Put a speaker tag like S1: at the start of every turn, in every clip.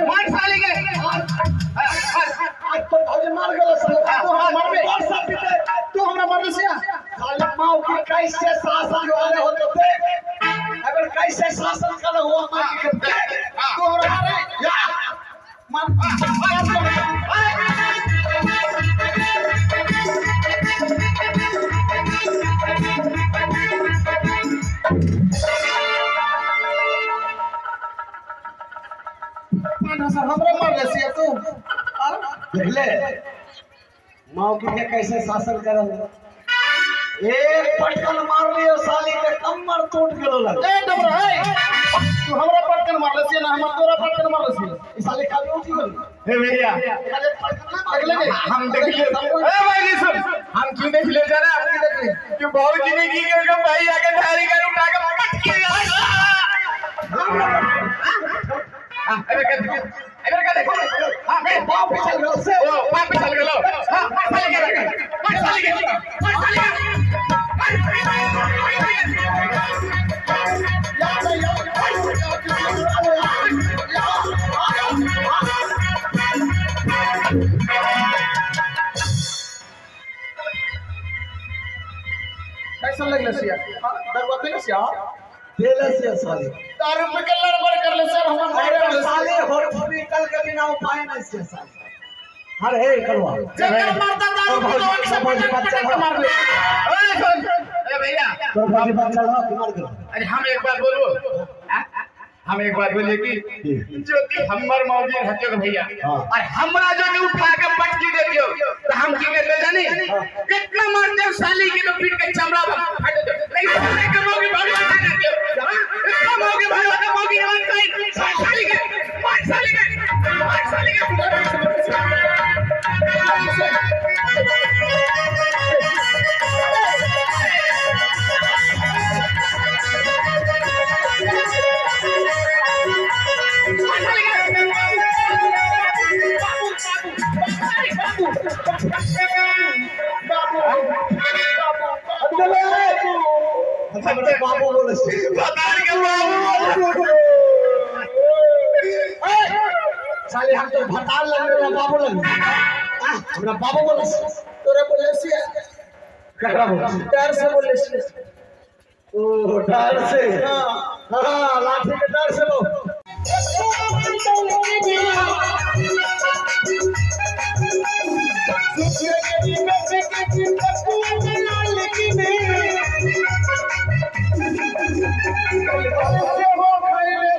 S1: मार साले के
S2: आज तो धोजे मार गलो साला तो हमरा मारबे और सब पीते तू हमरा मारले से साला माओ की कैसे शासन वाले होते थे अगर कैसे शासन कर हुआ मां की तू हमरा मारे या मार हमरा मारले से तू देख ले माओ की कैसे शासन करल एक पटकन मार लियो साली के कमर टूट गेलो लग ए डबरा है तू हमरा पटकन मारले से ना हम तोरा पटकन मारले से ई साली का उठी गेल
S1: हे भैया
S2: अरे पटकन देख ले
S1: हम देख ले ए भाई जी सुन हम क्यों देख ले जाना कि बाबूजी ने की करके भाई आगे धारी कर उठा के पट के अरे कर देखो हां मैं पांव पे चल गयो से ओ पांव पे चल गयो हां मार साले के मार साले के मार साले के
S2: कैसा लगले सिया दरवा पे सिया देले सिया साली दारू पे के लड़बड़ कर ले सर हम मारे साले हॉस्पिटल के बिना उपाय नहीं सिया साली हर हे करवा जब मारता दारू पे तो सब बच्चा मार दे
S1: अरे सुन ए भैया
S2: तो बाजी बच्चा मार दे
S1: अरे हम एक बात बोलबो हम एक बात बोले कि जो कि हमर मौजी हत्यो भैया और हमरा जो कि उठा के पटकी देतियो तो हम की करते जानी कितना मारते साली की तो पीट के चमड़ा फाड़ दे नहीं साले के मौगी भाड़ी बता देतियो इतना मौगी भाड़ी बता मौगी हमारे साली के मार साली के मार साली के
S2: बाबू बोले
S1: बता के बाबू
S2: साले हम तो भताल लग रहा बाबू लग हमरा बाबू बोले तोरे बोले से ककरा बोले डर से बोले से ओ डर से हां लाठी के डर से लो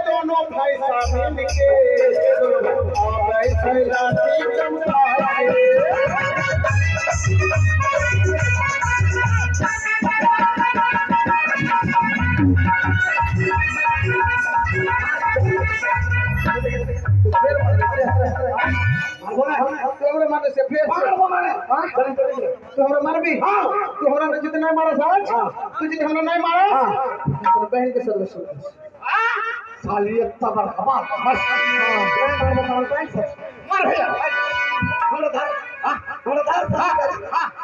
S2: दोनों भाई सामने के मारबी तू हमरा जितना मारा साज तू जितना हमरा नहीं मारा तो बहन के सदस्य साली इतना बड़ा बात बस मार भैया हमरा धर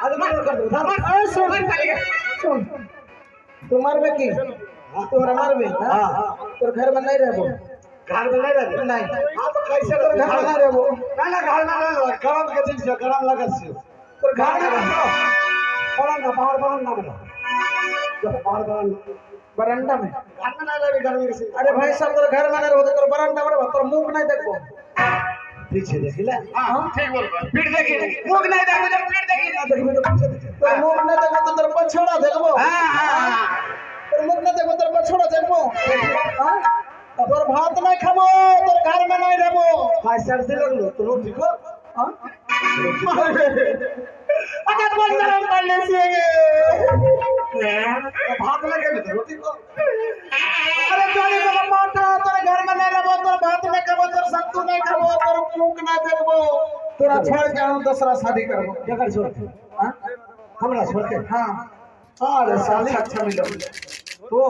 S2: अरे मार कर दो धर सुन सुन तू मारबे की तू हमरा मारबे हां तोर घर में नहीं रहबो घर में नहीं रहबो नहीं हां तो कैसे तोर घर में नहीं रहबो ना घर में नहीं गरम के दिन से गरम लगत से तोर घर में रहबो पलंग का बाहर बरन ना बना जो बाहर बरन बरंडा में घर में नहीं रही गर्मी से अरे भाई सब तोर घर में नहीं रहो तोर बरंडा में तोर मुंह नहीं देखबो पीछे देख ले हां
S1: ठीक बोल पीठ देखी मुंह नहीं देखो जब पीठ देखी
S2: ना देखबो तो पीछे तोर मुंह नहीं देखबो तो तोर पछोड़ा देखबो
S1: हां
S2: तोर मुंह नहीं देखबो तोर पछोड़ा देखबो हां तोर भात नहीं खाबो तोर घर में नहीं रहबो खाई सर्दी लगलो तो ठीक हो हां अगर कौन गरम कर ले से भात लगे तो रोटी को अरे जोड़ी को माता तोर घर में नहीं रहबो तोर भात नहीं खाबो तोर सत्तू नहीं खाबो तोर मुंह ना देखबो तोरा छोड़ के हम दूसरा शादी करबो जगह छोड़ के हां हमरा छोड़ के हां अरे साली अच्छा मिलो तो